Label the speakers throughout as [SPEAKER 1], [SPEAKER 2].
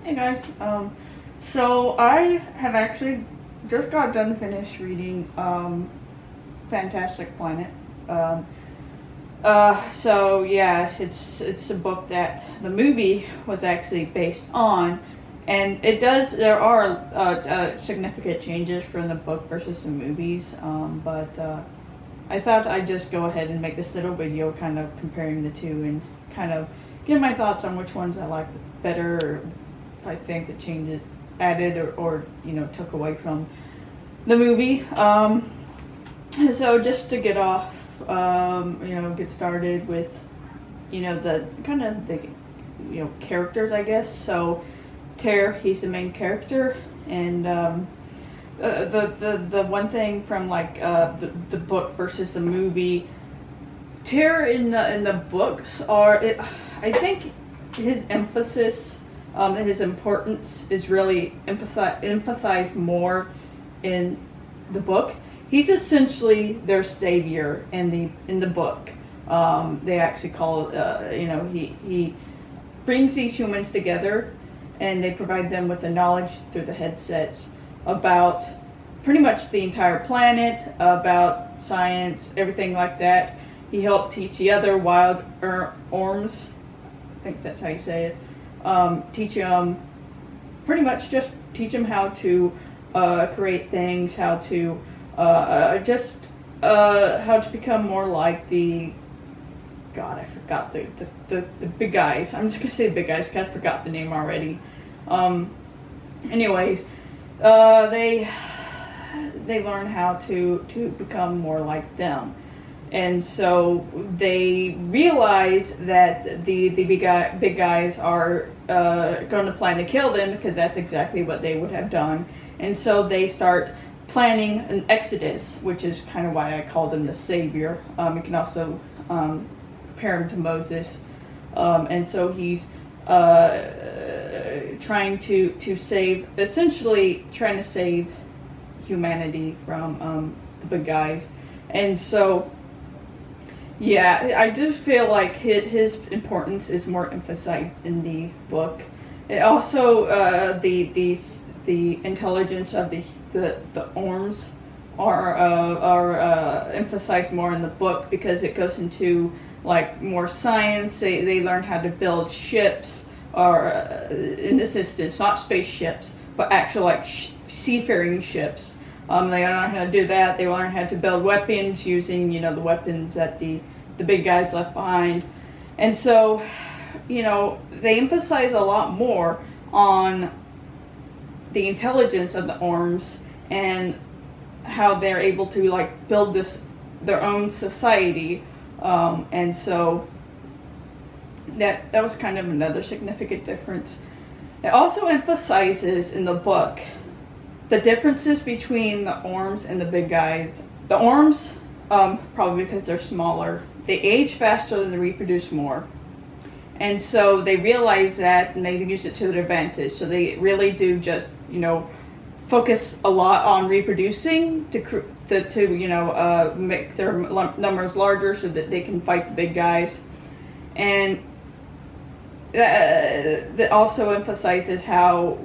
[SPEAKER 1] Hey guys. So I have actually just got done finished reading Fantastic Planet. Um, so yeah, it's a book that the movie was actually based on, and there are significant changes from the book versus the movies. But I thought I'd just go ahead and make this little video, kind of comparing the two and kind of give my thoughts on which ones I liked better, or if I think the changes added or took away from the movie. So just to get off, get started with, the kind of the, characters, I guess. So Ter, he's the main character, and the one thing from like the book versus the movie, Ter in the books I think his emphasis, his importance is really emphasized more in the book. He's essentially their savior in the book. They actually call he brings these humans together, and they provide them with the knowledge through the headsets about pretty much the entire planet, about science, everything like that. He helped teach the other wild orms, I think that's how you say it, teach them, pretty much just teach them how to create things, how to how to become more like the, God, I forgot the big guys. I'm just gonna say the big guys, because I forgot the name already. Anyways, they learn how to become more like them. And so they realize that the big guys are going to plan to kill them, because that's exactly what they would have done. And so they start planning an exodus, which is kind of why I called him the savior. You can also compare him to Moses. And so he's trying to save humanity from the big guys. And so yeah, I do feel like his importance is more emphasized in the book. It also the intelligence of the orms are emphasized more in the book, because it goes into like more science. They learn how to build ships, or in this instance not spaceships, but actual like seafaring ships. They learn how to do that. They learn how to build weapons using, the weapons that the big guys left behind. And so, they emphasize a lot more on the intelligence of the orms and how they're able to like build their own society. And so that was kind of another significant difference. It also emphasizes in the book the differences between the orms and the big guys. The orms, probably because they're smaller, they age faster and they reproduce more. And so they realize that, and they use it to their advantage. So they really do just, focus a lot on reproducing to make their numbers larger so that they can fight the big guys. And that also emphasizes how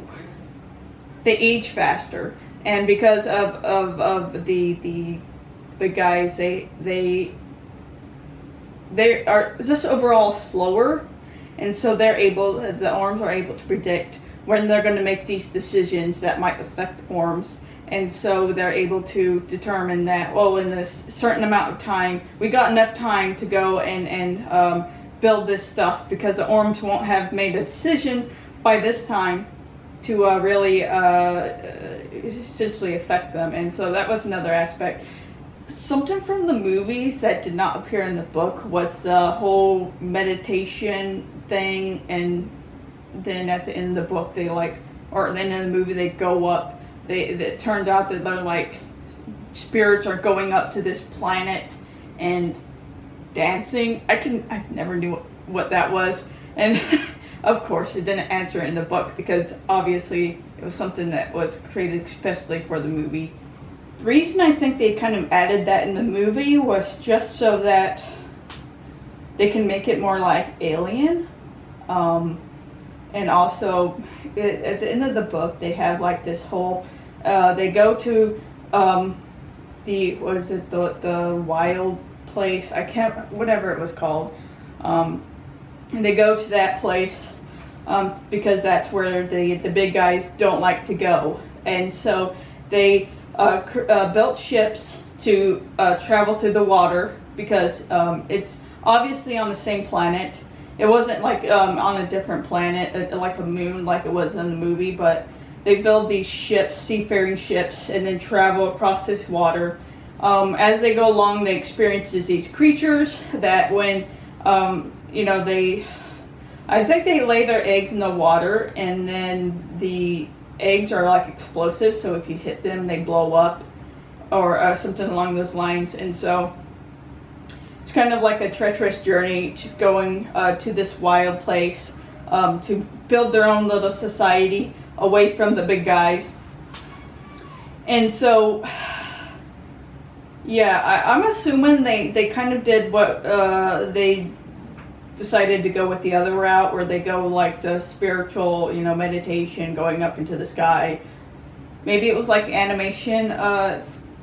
[SPEAKER 1] they age faster, and because of the big guys, they are just overall slower, and so the orms are able to predict when they're going to make these decisions that might affect orms. And so they're able to determine that, well, in this certain amount of time, we got enough time to go and build this stuff, because the orms won't have made a decision by this time to really essentially affect them. And so that was another aspect. Something from the movies that did not appear in the book was the whole meditation thing, and then at the end of the book then in the movie they go up. It turns out that they're like spirits are going up to this planet and dancing. I never knew what that was, and of course it didn't answer it in the book, because obviously it was something that was created especially for the movie. The reason I think they kind of added that in the movie was just so that they can make it more like Alien. and also at the end of the book they have like this whole they go to the what is it, the wild place, I can't, whatever it was called, and they go to that place because that's where the big guys don't like to go, and so they built ships to travel through the water because it's obviously on the same planet. It wasn't like on a different planet, like a moon, like it was in the movie, but they build these ships, seafaring ships, and then travel across this water. As they go along, they experience these creatures that when, I think they lay their eggs in the water, and then the eggs are like explosive, so if you hit them, they blow up, or something along those lines. And so it's kind of like a treacherous journey to going to this wild place to build their own little society away from the big guys. And so, yeah, I'm assuming they kind of did what they decided to go with the other route, where they go like the spiritual, meditation, going up into the sky. Maybe it was like animation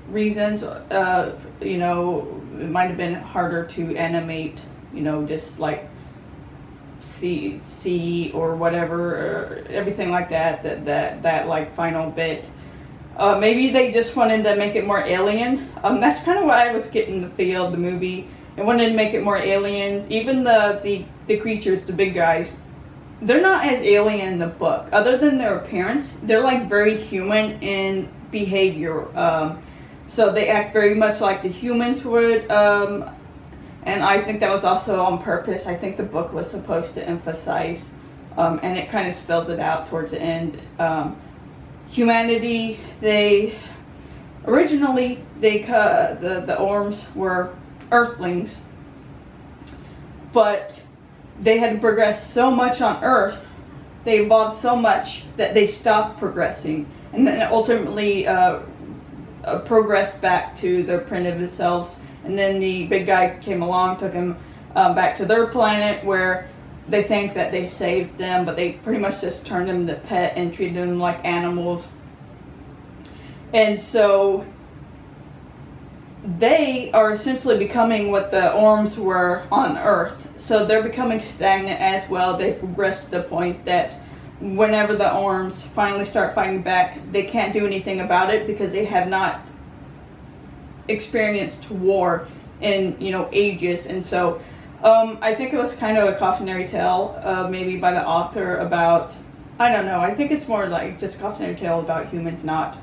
[SPEAKER 1] reasons, it might have been harder to animate, just like sea or whatever, or everything like that like final bit. Maybe they just wanted to make it more alien. That's kind of what I was getting the feel of the movie. They wanted to make it more alien. Even the creatures, the big guys, they're not as alien in the book. Other than their appearance, they're like very human in behavior. So they act very much like the humans would. And I think that was also on purpose. I think the book was supposed to emphasize, and it kind of spells it out towards the end. Humanity, originally the Orms were Earthlings, but they had progressed so much on Earth, they evolved so much that they stopped progressing, and then ultimately progressed back to their primitive selves. And then the big guy came along, took him back to their planet, where they think that they saved them, but they pretty much just turned them to pet and treated them like animals. And so they are essentially becoming what the Orms were on Earth. So they're becoming stagnant as well. They've progressed to the point that whenever the Orms finally start fighting back, they can't do anything about it because they have not experienced war in ages. And so I think it was kind of a cautionary tale, maybe by the author, about, I don't know, I think it's more like just a cautionary tale about humans not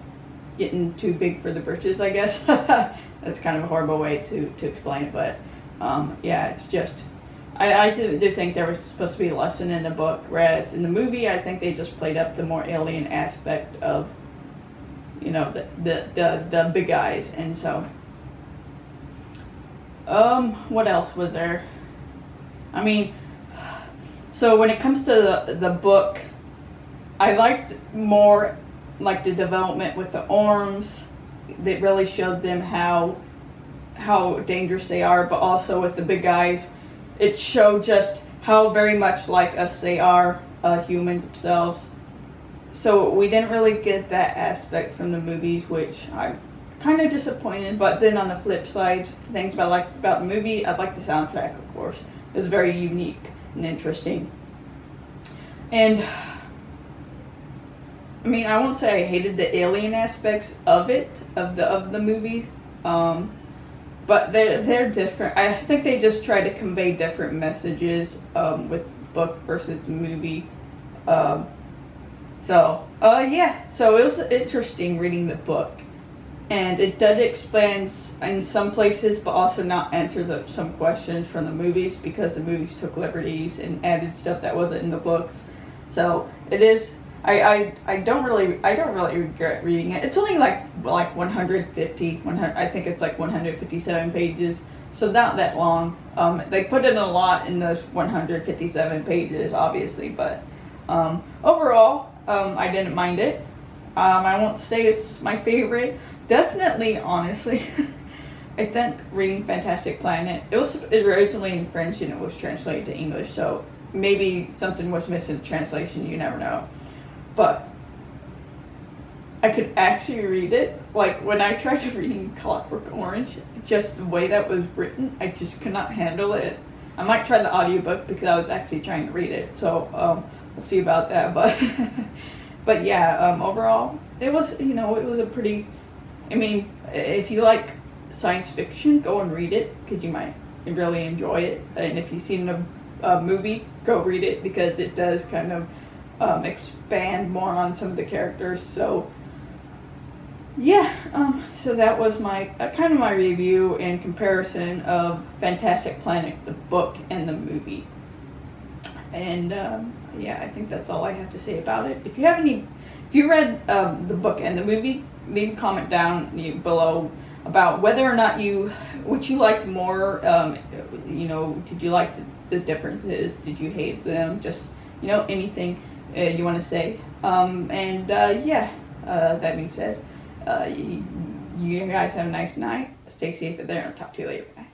[SPEAKER 1] getting too big for the britches, I guess. That's kind of a horrible way to explain it, but yeah, it's just, I do think there was supposed to be a lesson in the book, whereas in the movie I think they just played up the more alien aspect of the big guys. And so what else was there? I mean, so when it comes to the book, I liked more like the development with the Orms. That really showed them how dangerous they are, but also with the big guys, it showed just how very much like us they are, humans themselves. So we didn't really get that aspect from the movies, which I'm kind of disappointed. But then on the flip side, the things I liked about the movie, I liked the soundtrack, of course. It was very unique and interesting. And I mean, I won't say I hated the alien aspects of it, of the movies, but they're different. I think they just try to convey different messages with the book versus the movie. So it was interesting reading the book, and it did expand in some places, but also not answer some questions from the movies, because the movies took liberties and added stuff that wasn't in the books. So it is. I don't really regret reading it. It's only like 150, I think it's like 157 pages, so not that long. They put in a lot in those 157 pages, obviously, but overall, I didn't mind it. I won't say it's my favorite. Definitely, honestly, I think reading Fantastic Planet, it was originally in French and it was translated to English, so maybe something was missing in translation. You never know, but I could actually read it. Like when I tried reading Clockwork Orange, just the way that was written, I just could not handle it. I might try the audiobook because I was actually trying to read it. So we'll see about that. But but yeah, overall, it was it was a pretty. I mean, if you like science fiction, go and read it because you might really enjoy it. And if you've seen a movie, go read it because it does kind of expand more on some of the characters. So yeah, so that was my kind of my review and comparison of Fantastic Planet, the book and the movie. And yeah, I think that's all I have to say about it. If you read the book and the movie, leave a comment down below about whether or not which you liked more. Did you like the differences? Did you hate them? Just anything you want to say. That being said. You guys have a nice night. Stay safe out there, and I'll talk to you later. Bye.